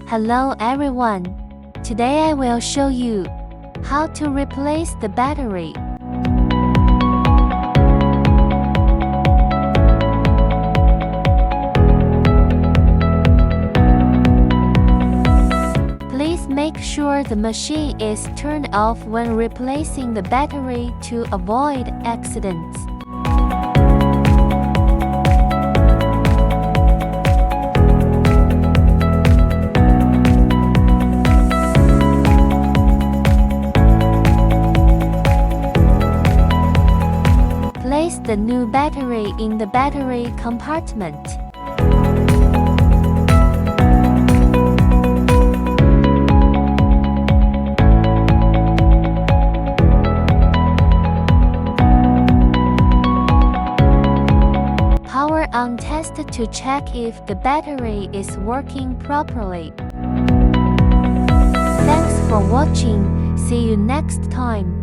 Hello everyone. Today I will show you how to replace the battery. Please make sure the machine is turned off when replacing the battery to avoid accidents. Place the new battery in the battery compartment. Power on test to check if the battery is working properly. Thanks for watching. See you next time.